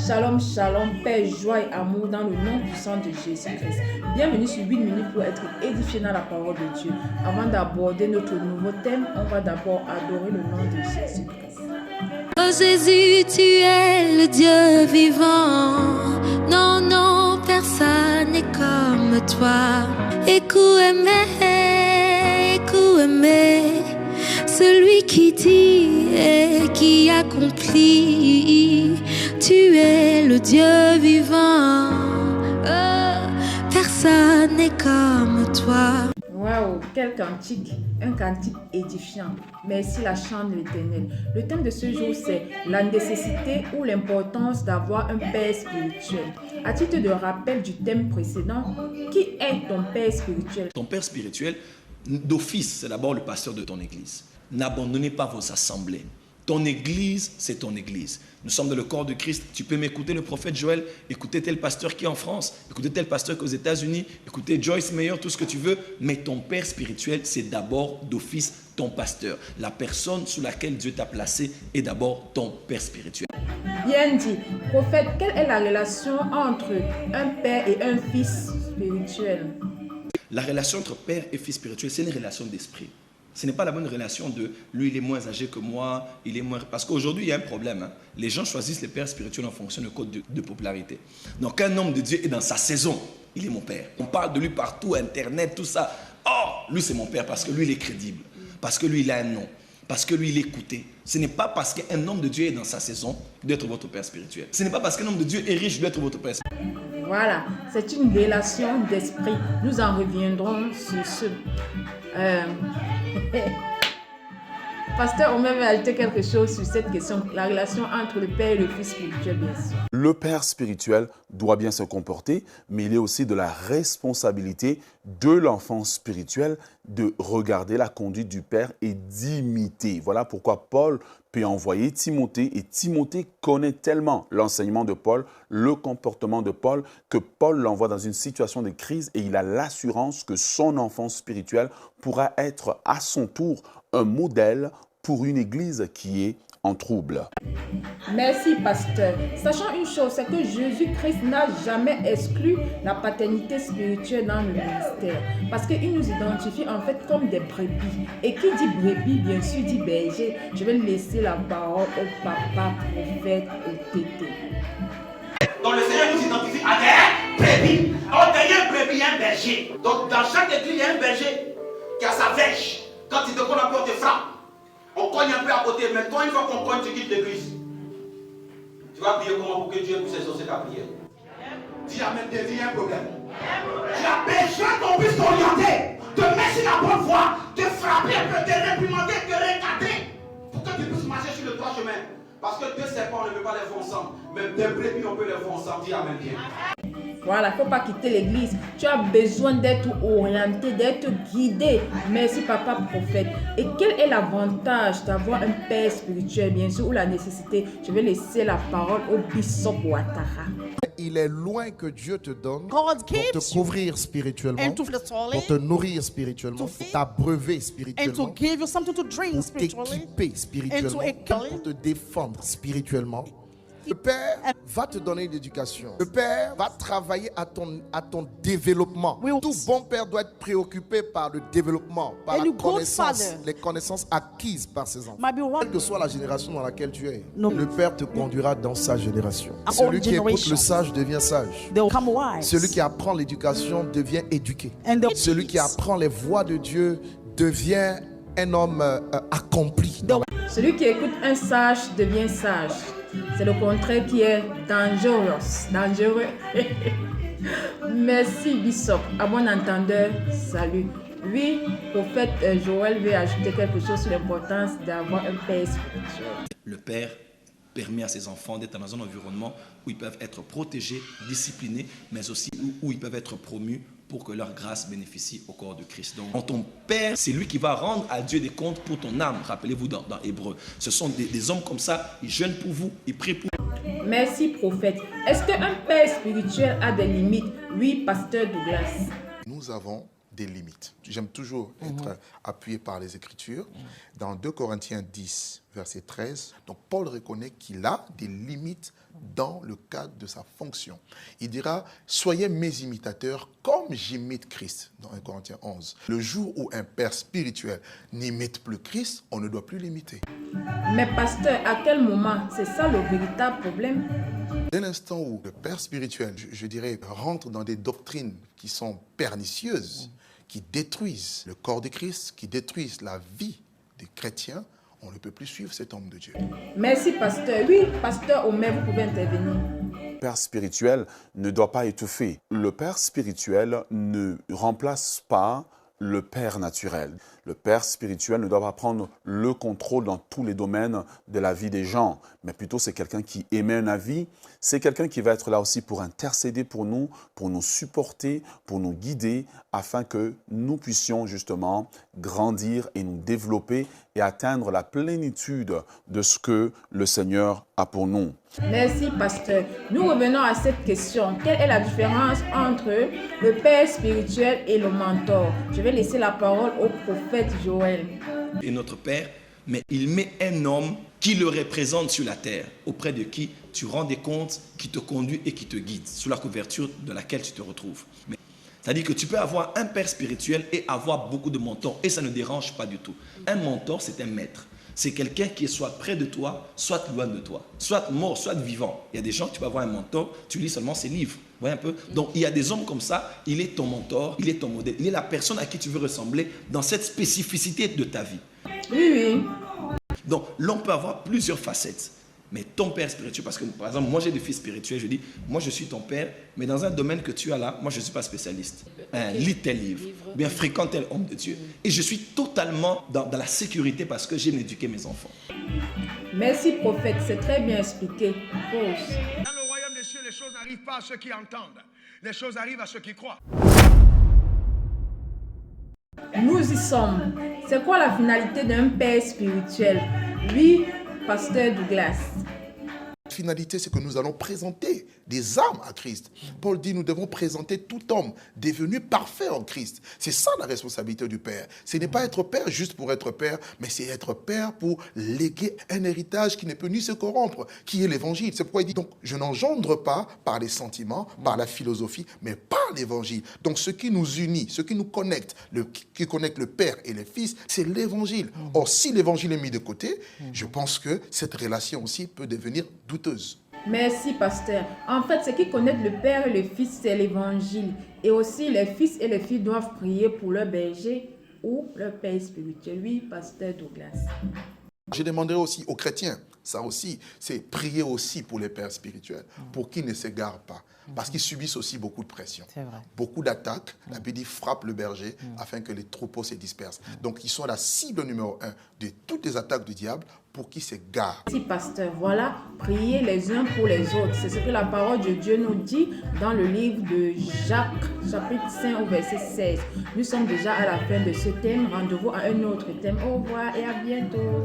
Shalom, shalom, paix, joie et amour dans le nom puissant de Jésus-Christ. Bienvenue sur 8 minutes pour être édifié dans la parole de Dieu. Avant d'aborder notre nouveau thème, on va d'abord adorer le nom de Jésus-Christ. Oh Jésus, tu es le Dieu vivant. Non, non, personne n'est comme toi. Écoute-aimer, celui qui dit et qui accomplit. Tu es le Dieu vivant. Oh, personne n'est comme toi. Waouh, quel cantique, un cantique édifiant. Merci la chante de l'Éternel. Le thème de ce jour, c'est la nécessité ou l'importance d'avoir un père spirituel. À titre de rappel du thème précédent, qui est ton père spirituel? Ton père spirituel, d'office, c'est d'abord le pasteur de ton église. N'abandonnez pas vos assemblées. Ton église, c'est ton église. Nous sommes dans le corps de Christ. Tu peux m'écouter, le prophète Joël, écouter tel pasteur qui est en France, écouter tel pasteur qui est aux États-Unis, écouter Joyce Meyer, tout ce que tu veux. Mais ton père spirituel, c'est d'abord d'office ton pasteur. La personne sous laquelle Dieu t'a placé est d'abord ton père spirituel. Bien dit. Prophète, quelle est la relation entre un père et un fils spirituel? La relation entre père et fils spirituel, c'est une relation d'esprit. Ce n'est pas la bonne relation de lui, il est moins âgé que moi, il est moins... Parce qu'aujourd'hui, il y a un problème. Hein. Les gens choisissent les pères spirituels en fonction de code de popularité. Donc, un homme de Dieu est dans sa saison. Il est mon père. On parle de lui partout, Internet, tout ça. Oh, lui, c'est mon père parce que lui, il est crédible. Parce que lui, il a un nom. Parce que lui, il est écouté. Ce n'est pas parce qu'un homme de Dieu est dans sa saison d'être votre père spirituel. Ce n'est pas parce qu'un homme de Dieu est riche d'être votre père spirituel. Voilà, c'est une relation d'esprit. Nous en reviendrons sur ce. Pasteur, on va ajouter quelque chose sur cette question, la relation entre le père et le fils spirituel, bien sûr. Le père spirituel doit bien se comporter, mais il est aussi de la responsabilité de l'enfant spirituel de regarder la conduite du père et d'imiter. Voilà pourquoi Paul peut envoyer Timothée, et Timothée connaît tellement l'enseignement de Paul, le comportement de Paul, que Paul l'envoie dans une situation de crise et il a l'assurance que son enfant spirituel pourra être à son tour un modèle pour une église qui est en trouble. Merci, pasteur. Sachant une chose, c'est que Jésus-Christ n'a jamais exclu la paternité spirituelle dans le ministère. Parce qu'il nous identifie en fait comme des brebis. Et qui dit brebis, bien sûr, dit berger. Je vais laisser la parole au papa, prophète, au tété. Donc le Seigneur nous identifie à des brebis. Alors derrière un brebis, il y a un berger. Donc dans chaque église, il y a un berger qui a sa verge. Quand il te connaît un peu, on te frappe. On cogne un peu à côté, mais toi, une fois qu'on cogne, tu quittes l'église. Tu vas prier comment pour que Dieu puisse exaucer ta prière? Dis Amen, il y a un problème. Tu as besoin qu'on puisse t'orienter, te mettre sur la bonne voie, te frapper un peu, te réprimander, te regarder, pour que tu puisses marcher sur le droit chemin. Parce que deux serpents, on ne peut pas les voir ensemble. Même des brebis, on peut les voir ensemble. Dis Amen bien. Voilà, il ne faut pas quitter l'église. Tu as besoin d'être orienté, d'être guidé. Merci, papa prophète. Et quel est l'avantage d'avoir un père spirituel, bien sûr, ou la nécessité? Je vais laisser la parole au Bishop Ouattara. Il est loin que Dieu te donne God pour gives te couvrir spirituellement, and to pour te nourrir spirituellement, pour t'abreuver and to spirituellement, give you something to drink pour spiritually. t'équiper spirituellement, pour te défendre spirituellement. Le Père va te donner une éducation. Le Père va travailler à ton développement. Oui. Tout bon père doit être préoccupé par le développement, par And la you good connaissance, father les connaissances acquises par ses enfants. Might be one. Quelle que soit la génération dans laquelle tu es, No. le Père te conduira dans sa génération. Our Celui qui écoute generation. le sage devient sage. They'll come wise. Celui qui apprend l'éducation devient éduqué. And they'll Celui qui apprend les voies de Dieu devient un homme accompli. Celui qui écoute un sage devient sage. C'est le contraire qui est dangereux. Merci, Bishop. À bon entendeur, salut. Oui, prophète Joël veut ajouter quelque chose sur l'importance d'avoir un père spirituel. Le père permet à ses enfants d'être dans un environnement où ils peuvent être protégés, disciplinés, mais aussi où ils peuvent être promus pour que leur grâce bénéficie au corps de Christ. Donc, ton père, c'est lui qui va rendre à Dieu des comptes pour ton âme. Rappelez-vous dans Hébreu. Ce sont des hommes comme ça, ils jeûnent pour vous, ils prient pour vous. Merci, prophète. Est-ce qu'un père spirituel a des limites? Oui, pasteur Douglas. Nous avons des limites. J'aime toujours être appuyé par les Écritures. Dans 2 Corinthiens 10, verset 13, donc Paul reconnaît qu'il a des limites dans le cadre de sa fonction. Il dira, soyez mes imitateurs comme j'imite Christ, dans 1 Corinthiens 11. Le jour où un père spirituel n'imite plus Christ, on ne doit plus l'imiter. Mais pasteur, à quel moment? C'est ça le véritable problème. Dès l'instant où le père spirituel, je dirais, rentre dans des doctrines qui sont pernicieuses, qui détruisent le corps de Christ, qui détruisent la vie des chrétiens, on ne peut plus suivre cet homme de Dieu. Merci pasteur. Oui, pasteur Omer, vous pouvez intervenir. Le père spirituel ne doit pas étouffer. Le père spirituel ne remplace pas le père naturel. Le père spirituel ne doit pas prendre le contrôle dans tous les domaines de la vie des gens, mais plutôt c'est quelqu'un qui émet un avis, c'est quelqu'un qui va être là aussi pour intercéder pour nous supporter, pour nous guider, afin que nous puissions justement grandir et nous développer et atteindre la plénitude de ce que le Seigneur a pour nous. Merci, pasteur. Nous revenons à cette question. Quelle est la différence entre le père spirituel et le mentor? Je vais laisser la parole au prophète Joël. Et notre Père, mais il met un homme qui le représente sur la terre, auprès de qui tu rends des comptes, qui te conduit et qui te guide, sous la couverture de laquelle tu te retrouves. C'est-à-dire que tu peux avoir un père spirituel et avoir beaucoup de mentors, et ça ne dérange pas du tout. Un mentor, c'est un maître. C'est quelqu'un qui est soit près de toi, soit loin de toi, soit mort, soit vivant. Il y a des gens, tu peux avoir un mentor, tu lis seulement ses livres. Vous voyez un peu? Donc, il y a des hommes comme ça, il est ton mentor, il est ton modèle, il est la personne à qui tu veux ressembler dans cette spécificité de ta vie. Oui. Donc, l'on peut avoir plusieurs facettes. Mais ton père spirituel, parce que par exemple, moi j'ai des fils spirituels, je dis, moi je suis ton père, mais dans un domaine que tu as là, moi je ne suis pas spécialiste. Lis tel livre, bien fréquente tel homme de Dieu. Et je suis totalement dans la sécurité parce que j'aime éduquer mes enfants. Merci prophète, c'est très bien expliqué. Pause. Dans le royaume des cieux, les choses n'arrivent pas à ceux qui entendent. Les choses arrivent à ceux qui croient. Nous y sommes. C'est quoi la finalité d'un père spirituel? Oui, pasteur Douglas. La finalité, c'est que nous allons présenter des âmes à Christ. Paul dit, nous devons présenter tout homme devenu parfait en Christ. C'est ça la responsabilité du Père. Ce n'est pas être Père juste pour être Père, mais c'est être Père pour léguer un héritage qui ne peut ni se corrompre, qui est l'Évangile. C'est pourquoi il dit, donc, je n'engendre pas par les sentiments, par la philosophie, mais par l'Évangile. Donc, ce qui nous unit, ce qui nous connecte, qui connecte le Père et le Fils, c'est l'Évangile. Or, si l'Évangile est mis de côté, je pense que cette relation aussi peut devenir douteuse. Merci, pasteur. En fait, ce qui connecte le Père et le Fils, c'est l'Évangile. Et aussi, les fils et les filles doivent prier pour leur berger ou leur père spirituel. Oui, pasteur Douglas. Je demanderai aussi aux chrétiens, ça aussi, c'est prier aussi pour les pères spirituels, pour qu'ils ne s'égarent pas. Parce qu'ils subissent aussi beaucoup de pression. Beaucoup d'attaques. La Bible dit frappe le berger afin que les troupeaux se dispersent. Donc, ils sont la cible numéro 1 de toutes les attaques du diable pour qu'ils s'égarent. Merci, pasteur. Voilà, priez les uns pour les autres. C'est ce que la parole de Dieu nous dit dans le livre de Jacques, chapitre 5 au verset 16. Nous sommes déjà à la fin de ce thème. Rendez-vous à un autre thème. Au revoir et à bientôt.